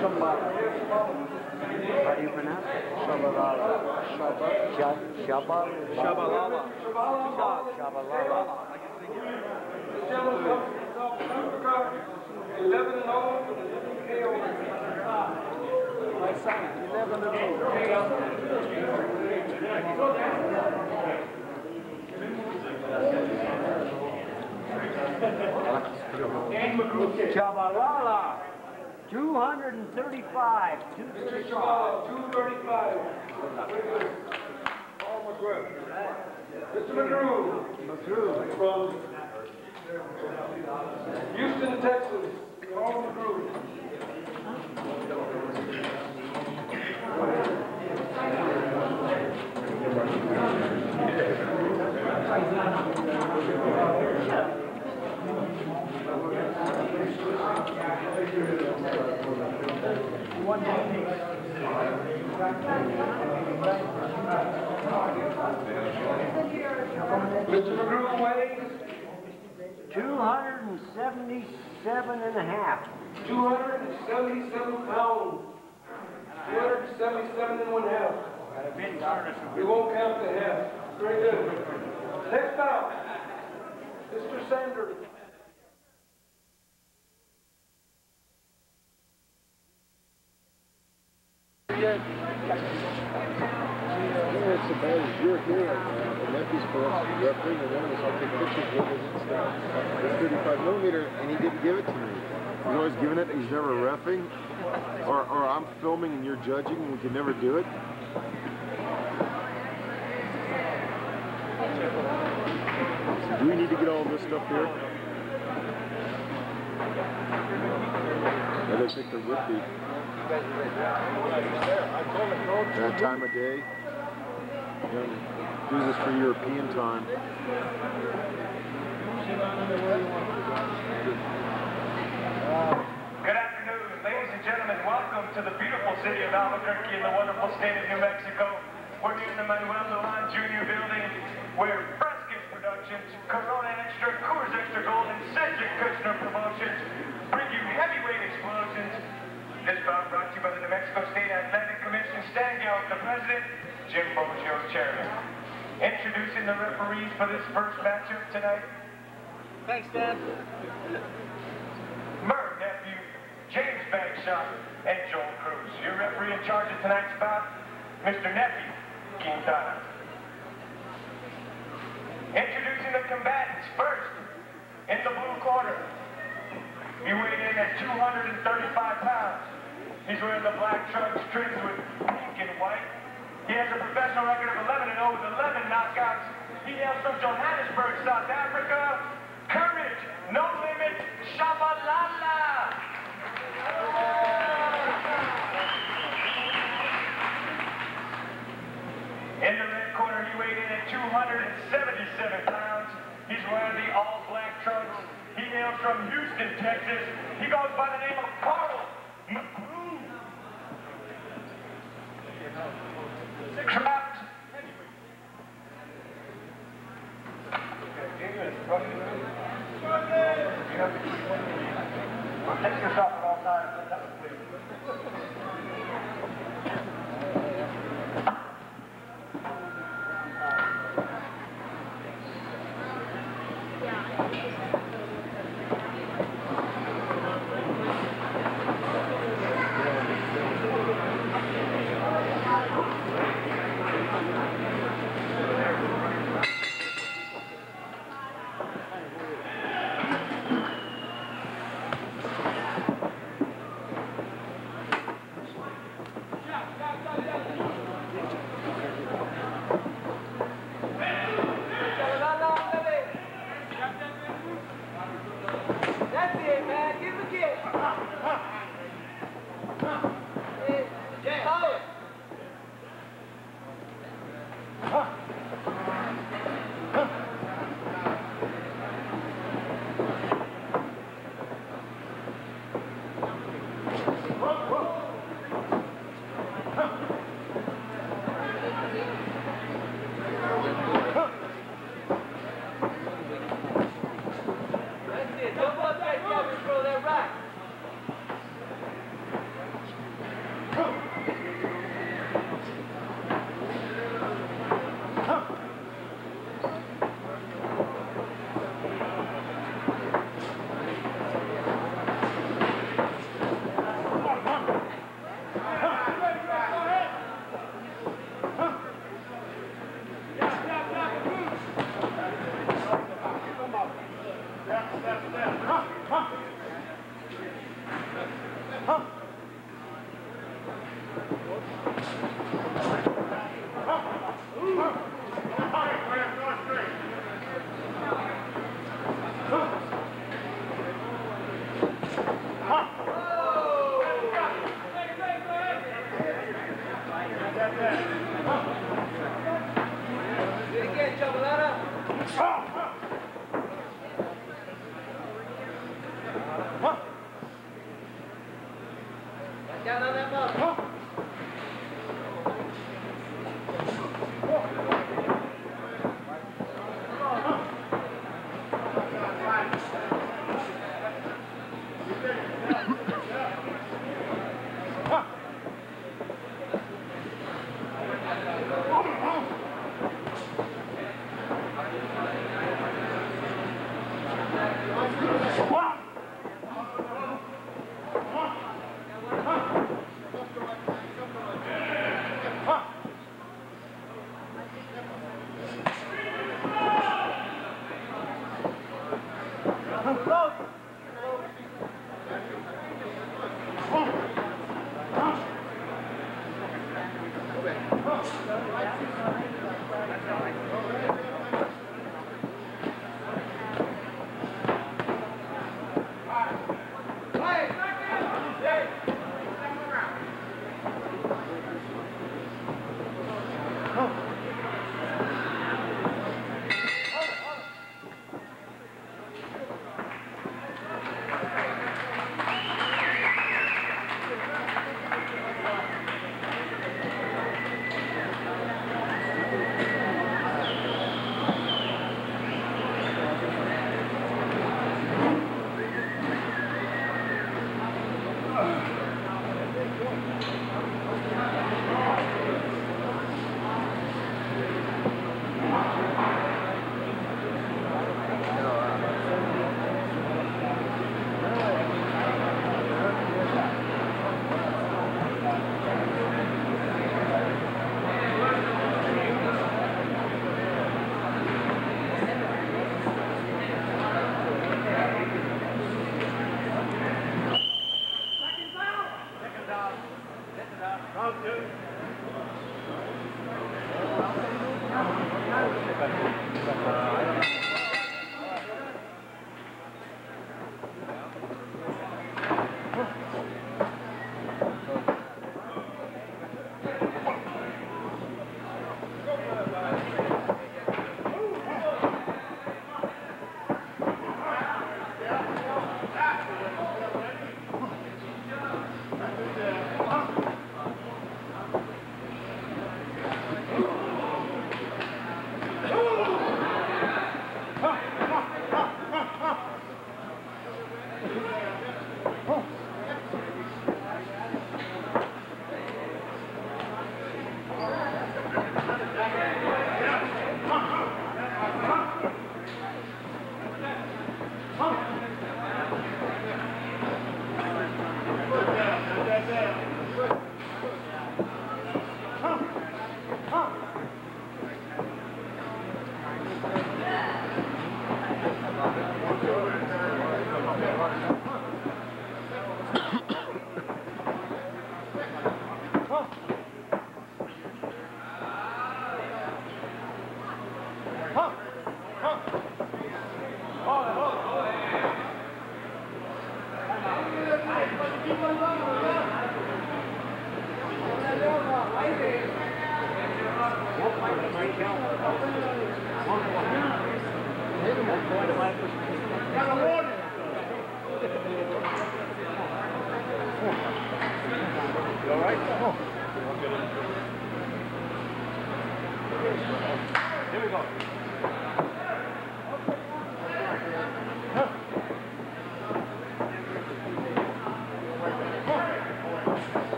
How do you pronounce it? Shabalala. Shabalala. Shabalala. 11-0. My son, 11-0. Chabalala. 235. 235. Paul McGREW. Mr. McGREW. From Houston, Texas. Paul McGREW. Mr. McGREW weighs 277 and a half. 277 pounds. 277 and 1/2. We won't count the half. Very good. Next bout, Mr. Sanders. It's so bad as you're here right now, and Neppy's for us refereeing, and one of us will take pictures with it and stuff. It's 35mm, and he didn't give it to me. He's always giving it, and he's never reffing. Or I'm filming and you're judging, and we can never do it. So do we need to get all this stuff here? I think there would be. That time of day. Do this for European time. Good afternoon, ladies and gentlemen. Welcome to the beautiful city of Albuquerque in the wonderful state of New Mexico. We're here in the Manuel Lujan Jr. building where Frescas Productions, Corona Extra, Coors Extra Gold, and Cedric Kushner Promotions bring you heavyweight explosions. This bout brought to you by the New Mexico State Athletic Commission, Stan Gelb, the president, Jim Boggio, chairman. Introducing the referees for this first matchup tonight. Thanks, Dad. Murr nephew, James Bagshot, and Joel Cruz. Your referee in charge of tonight's bout, Mr. Nephew Quintana. Introducing the combatants first, in the blue corner. He weighed in at 235 pounds. He's wearing the black trunks trimmed with pink and white. He has a professional record of 11-0 with 11 knockouts. He hails from Johannesburg, South Africa. Courage, no limit, Tshabalala. In the red corner, he weighed in at 277 pounds. He's wearing the all-black trunks. He hails from Houston, Texas. He goes by the name of Carl McGrew. Trapped. Take yourself at all times.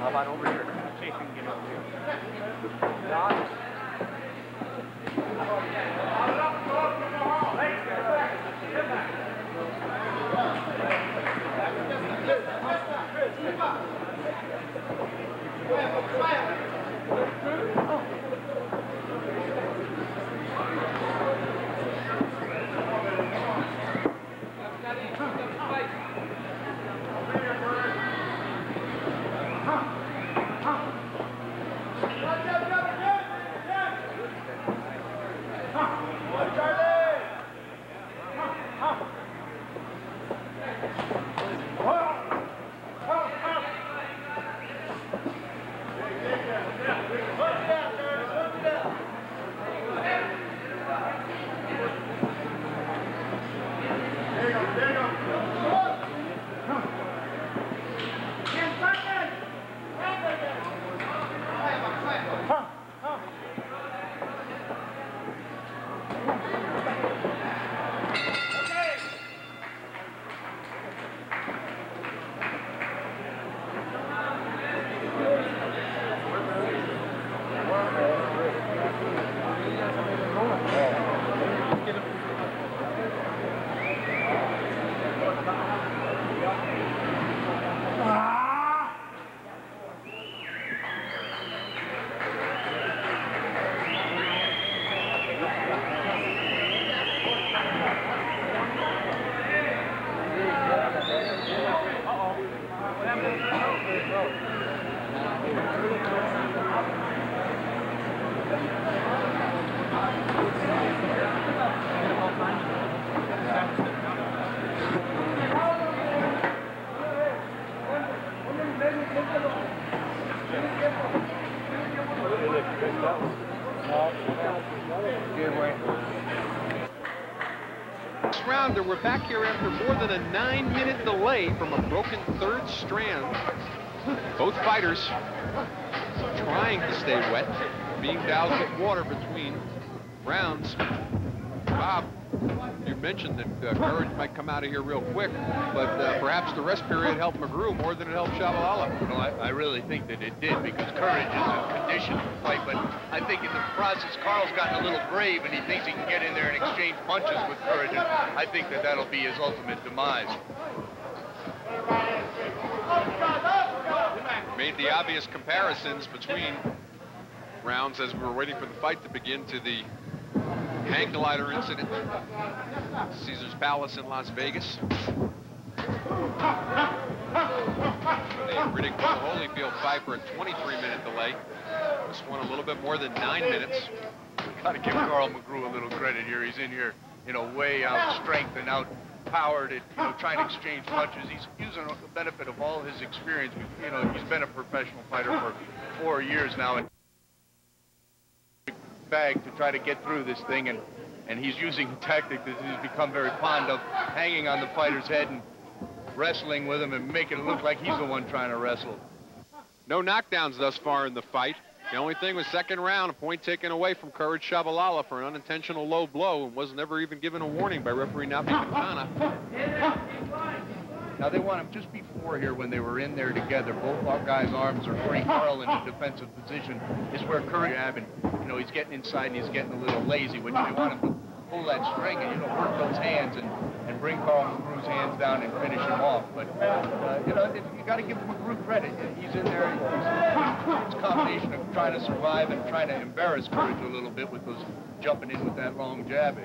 How about over here? Chase can get over here. Next rounder, we're back here after more than a 9-minute delay from a broken third strand. Both fighters trying to stay wet, being doused with water between rounds. Bob, you mentioned that Courage might come out of here real quick, but perhaps the rest period helped McGrew more than it helped Tshabalala. Well, I really think that it did, because Courage is a conditioned fight, but I think in the process, Carl's gotten a little brave, and he thinks he can get in there and exchange punches with Courage, and I think that that'll be his ultimate demise. Made the obvious comparisons between rounds as we were waiting for the fight to begin to the hang glider incident, Caesar's Palace in Las Vegas. They ridiculed the Holyfield fight for a 23-minute delay. This one a little bit more than 9 minutes. Got to give Carl McGrew a little credit here. He's in here, you know, way out strength and out powered at, you know, trying to exchange punches. He's using the benefit of all his experience. You know, he's been a professional fighter for 4 years now. Bag to try to get through this thing, and he's using a tactic that he's become very fond of, hanging on the fighter's head and wrestling with him and making it look like he's the one trying to wrestle. No knockdowns thus far in the fight. The only thing was second round, a point taken away from Courage Tshabalala for an unintentional low blow, and was never even given a warning by referee Napi Quintana. Now they want him just before here, when they were in there together. Both our guys' arms are free. Carl in a defensive position is where Courage having, you know, he's getting inside and he's getting a little lazy, which they want him to pull that string and, you know, work those hands and bring Carl McGrew's hands down and finish him off. But, you know, you got to give McGrew credit. He's in there. It's a combination of trying to survive and trying to embarrass Courage a little bit with those jumping in with that long jab.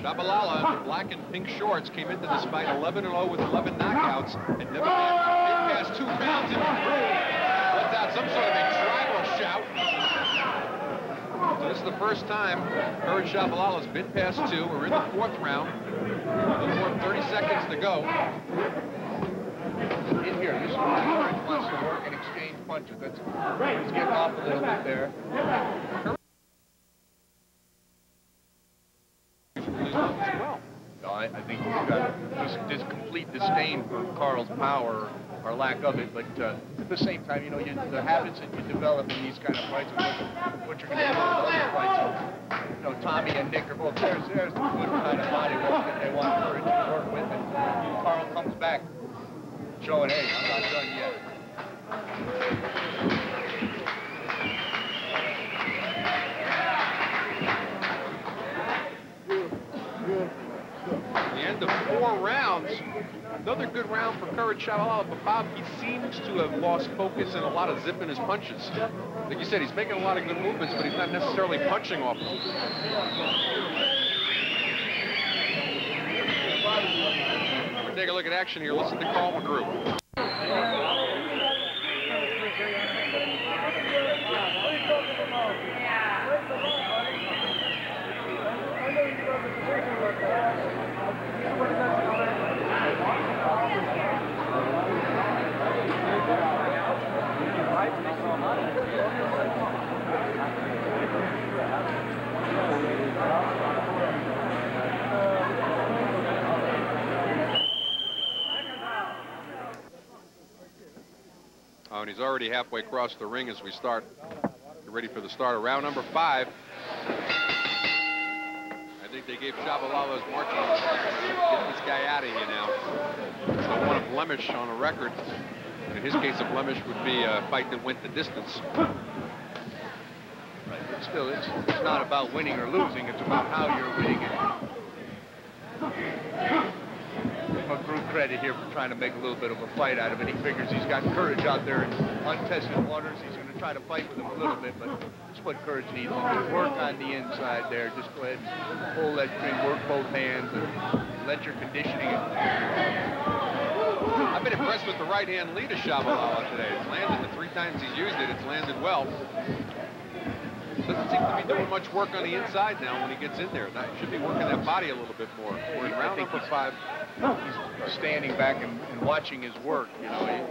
Tshabalala, in black and pink shorts, came into this fight 11-0 with 11 knockouts and never been past 2 rounds, and McGrew left out some sort of a tribal shout. So this is the first time Courage Tshabalala has been past 2. We're in the 4th round. A little more than 30 seconds to go. In here, this is where Courage wants to work and exchange punches. That's he's getting off a little bit there. Well, No, I think he's got this complete disdain for Carl's power, or lack of it, but at the same time, you know, the habits that you develop in these kind of fights, what you're going to do in other fights. You know, Tommy and Nick are both, there's the good kind of body work that they want Courage to work with, and Carl comes back showing, hey, I'm not done yet. the end of 4 rounds. Another good round for Courage Tshabalala, but Bob, he seems to have lost focus and a lot of zip in his punches. Like you said, he's making a lot of good movements, but he's not necessarily punching off them. We'll take a look at action here. Listen to Carl McGrew. Oh, and he's already halfway across the ring as we start. Get ready for the start of round number 5. I think they gave Tshabalala's marching orders. Get this guy out of here now. Don't want a blemish on a record. In his case, a blemish would be a fight that went the distance. Right, but still, it's not about winning or losing. It's about how you're winning it. McGrew credit here for trying to make a little bit of a fight out of it. He figures he's got Courage out there in untested waters. He's going to try to fight with him a little bit, but that's what Courage needs to do. Work on the inside there. Just go ahead and pull that string, work both hands, and let your conditioning. I've been impressed with the right hand lead of Tshabalala today. It's landed the 3 times he's used it. It's landed well. Doesn't seem to be doing much work on the inside now when he gets in there. That should be working that body a little bit more. We're in round number 5. He's standing back and watching his work. You know,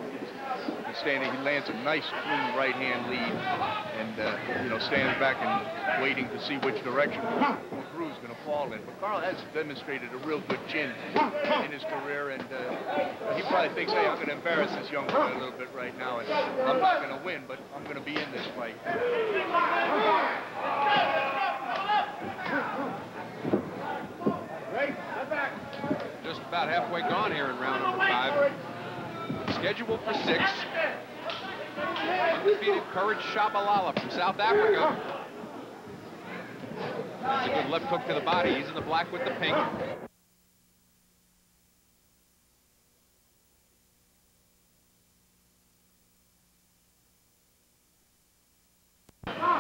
he's standing. He lands a nice, clean right-hand lead, and you know, standing back and waiting to see which direction McGrew is going to fall in. But Carl has demonstrated a real good chin in his career, and he probably thinks, hey, I'm going to embarrass this young boy a little bit right now, and I'm not going to win, but I'm going to be in this fight. Just about halfway gone here in round number 5. Scheduled for 6. Undefeated Courage Tshabalala from South Africa. That's a good left hook to the body. He's in the black with the pink.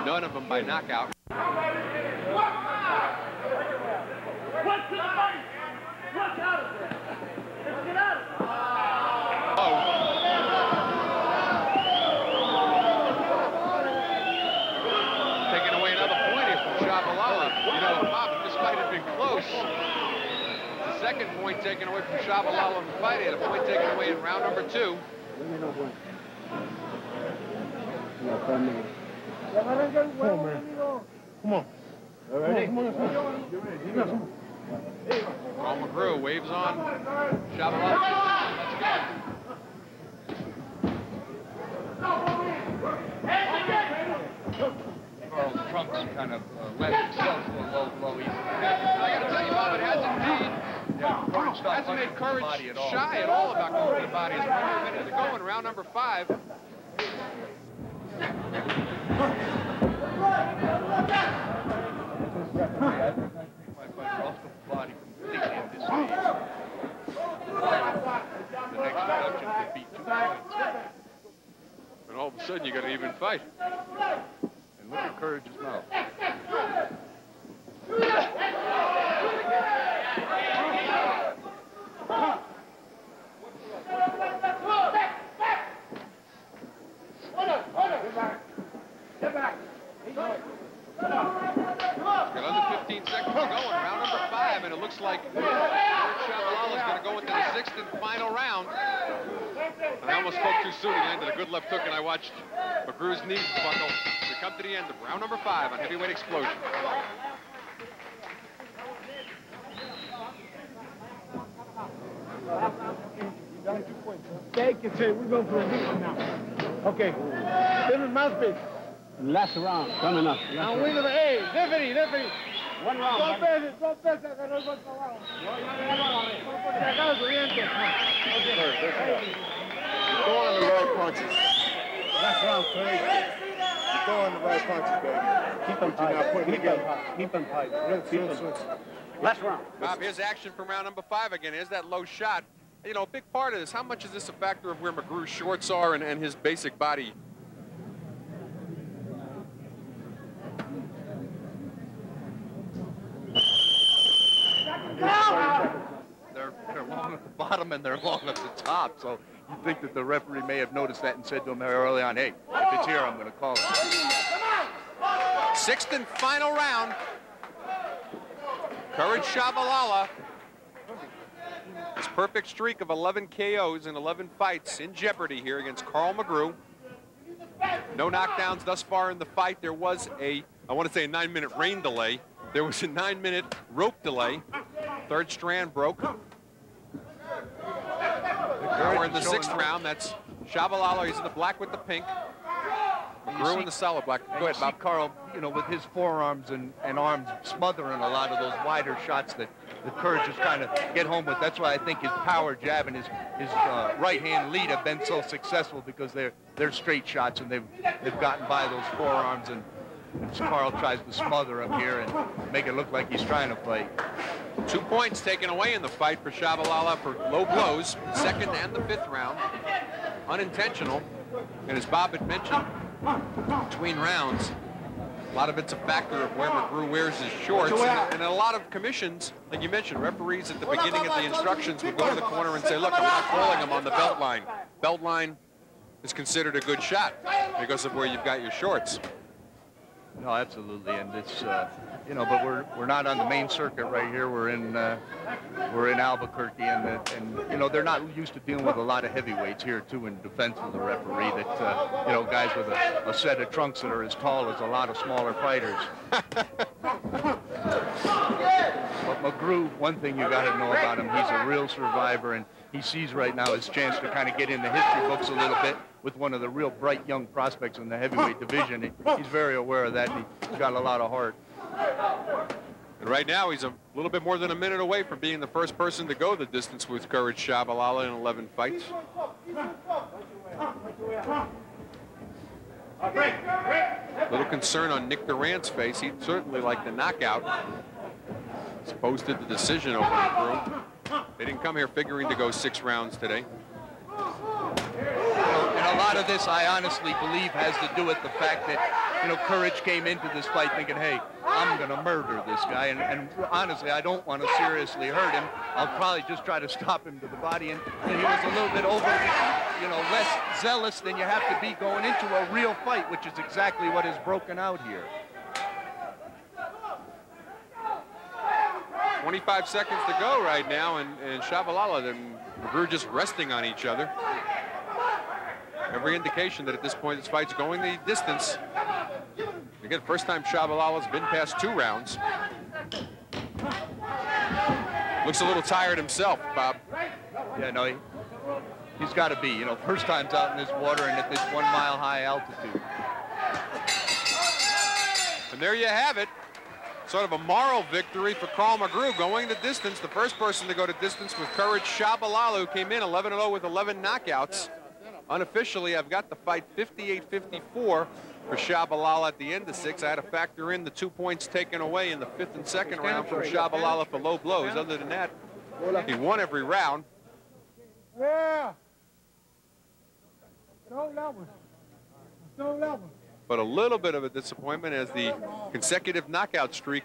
None of them by knockout. Taking away another point here from Tshabalala. You know, Bob, if this fight had been close, the second point taken away from Tshabalala in the fight. He had a point taken away in round number 2. Come on. All right. Carl McGrew waves on Tshabalala. Let's go. Carl Trunk's kind of let himself go low blow. I got to tell you, Bob, it hasn't made, Hasn't made Courage shy at all about going to the body. It's 1 minute to go in round number 5. And all of a sudden, you got an even fight. And look at Courage's mouth. Got under 15 seconds to go in round number 5, and it looks like Tshabalala is going to go into the 6th and final round. And I almost spoke too soon. He landed a good left hook, and I watched McGrew's knees buckle. We come to the end of round number 5 on Heavyweight Explosion. Take it, say, we're going for a victory now. Okay. Different mouthpiece. Last round coming up. Now, winner, hey, referee. 1 round. Dos veces, que no es otro round. Por si acaso, dientes. You're throwing the right punches. Last round, Courage. You're throwing the right punches, baby. Keep them tight. Keep them tight. Last round. Bob, here's action from round number 5 again. Here's that low shot. You know, a big part of this, how much is this a factor of where McGrew's shorts are and his basic body? They're long at the bottom and they're long at the top, so you think that the referee may have noticed that and said to him early on, hey, if it's here, I'm going to call it. 6th and final round. Courage Tshabalala. His perfect streak of 11 KOs in 11 fights in jeopardy here against Carl McGrew. No knockdowns thus far in the fight. There was a 9-minute rain delay. There was a 9-minute rope delay. Third strand broke. Now we're in the 6th round. That's Tshabalala. He's in the black with the pink. McGrew in the solid black. Go ahead, Bob. Carl, you know, with his forearms and arms smothering a lot of those wider shots that Courage is trying to get home with. That's why I think his power jab and his right-hand lead have been so successful, because they're straight shots and they've gotten by those forearms, and Carl tries to smother him here and make it look like he's trying to fight. 2 points taken away in the fight for Tshabalala for low blows, 2nd and the 5th round. Unintentional. And as Bob had mentioned, between rounds, a lot of it's a factor of where McGrew wears his shorts. And a lot of commissions, like you mentioned, referees at the beginning of the instructions would go to the corner and say, look, I'm not calling him on the belt line. Belt line is considered a good shot because of where you've got your shorts. No, absolutely, and it's you know, but we're not on the main circuit right here. We're in Albuquerque, and you know, they're not used to dealing with a lot of heavyweights here too. In defense of the referee, that you know, guys with a set of trunks that are as tall as a lot of smaller fighters. But McGREW, one thing you got to know about him, he's a real survivor, and he sees right now his chance to kind of get in the history books a little bit with one of the real bright young prospects in the heavyweight division. He's very aware of that, and he's got a lot of heart. And right now, he's a little bit more than a minute away from being the first person to go the distance with Courage Tshabalala in 11 fights. A little concern on Nick Durant's face. He'd certainly like the knockout. He's posted the decision over McGREW. They didn't come here figuring to go 6 rounds today. And a lot of this, I honestly believe, has to do with the fact that, you know, Courage came into this fight thinking, hey, I'm going to murder this guy. And honestly, I don't want to seriously hurt him. I'll probably just try to stop him to the body. And he was a little bit you know, less zealous than you have to be going into a real fight, which is exactly what has broken out here. 25 seconds to go right now, and Tshabalala and McGREW just resting on each other. Every indication that at this point this fight's going the distance. Again, first time Tshabalala's been past 2 rounds. Looks a little tired himself, Bob. Yeah, no, he's got to be. You know, first time's out in this water and at this 1 mile high altitude. And there you have it. Sort of a moral victory for Carl McGREW, going the distance. The first person to go to distance with Courage Tshabalala, who came in 11-0 with 11 knockouts. Unofficially, I've got the fight 58-54 for Tshabalala at the end of 6. I had to factor in the 2 points taken away in the 5th and 2nd round from Tshabalala for low blows. Other than that, he won every round. Yeah. Don't that one. Don't that one. But a little bit of a disappointment as the consecutive knockout streak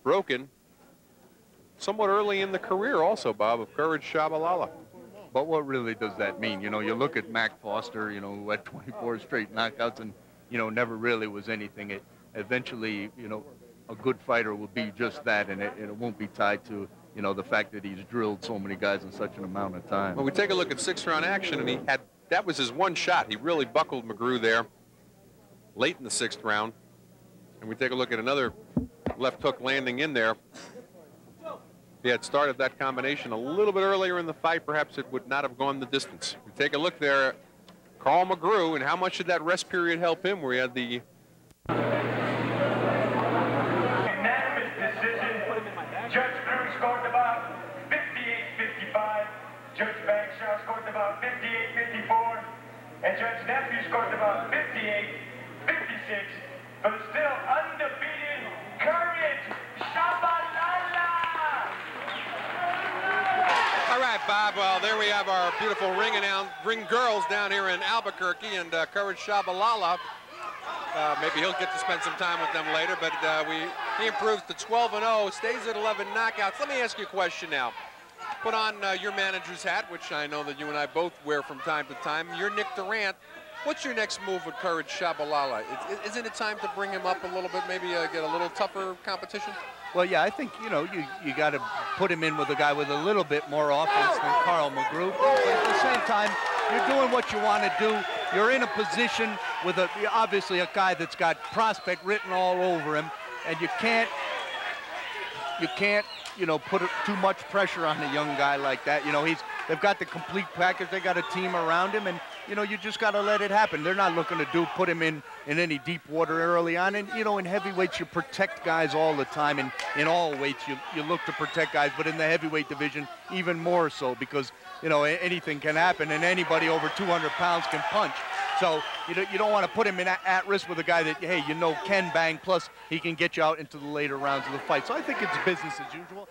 broken somewhat early in the career also, Bob, of Courage Tshabalala. But what really does that mean? You know, you look at Mac Foster, you know, who had 24 straight knockouts and, you know, never really was anything. Eventually, you know, a good fighter will be just that, and it won't be tied to, you know, the fact that he's drilled so many guys in such an amount of time. Well, we take a look at 6th-round action, and that was his one shot. He really buckled McGREW there late in the 6th round. And we take a look at another left hook landing in there. If he had started that combination a little bit earlier in the fight, perhaps it would not have gone the distance. We take a look there, Carl McGREW, and how much did that rest period help him, where he had the Unanimous decision. Judge Drew scored about 58-55. Judge Bagshaw scored about 58-54. And Judge Nephew scored about 58-56 for the still undefeated Courage Tshabalala. All right, Bob, well, there we have our beautiful ring girls down here in Albuquerque, and Courage Tshabalala. Maybe he'll get to spend some time with them later, but he improves to 12-0, stays at 11 knockouts. Let me ask you a question now. Put on your manager's hat, which I know that you and I both wear from time to time. You're Nick Durant. What's your next move with Courage Tshabalala? Isn't it time to bring him up a little bit, maybe get a little tougher competition? Well, yeah, I think, you know, you got to put him in with a guy with a little bit more offense than Carl McGREW. But at the same time, you're doing what you want to do. You're in a position with obviously a guy that's got prospect written all over him, and you can't, you know, put too much pressure on a young guy like that. You know, they've got the complete package. They got a team around him, and you know, you just got to let it happen. They're not looking to put him in any deep water early on. And you know, in heavyweights, you protect guys all the time, and in all weights, you look to protect guys. But in the heavyweight division, even more so, because you know, anything can happen, and anybody over 200 pounds can punch. So you don't want to put him at risk with a guy that, hey, you know, can bang, plus he can get you out into the later rounds of the fight. So I think it's business as usual.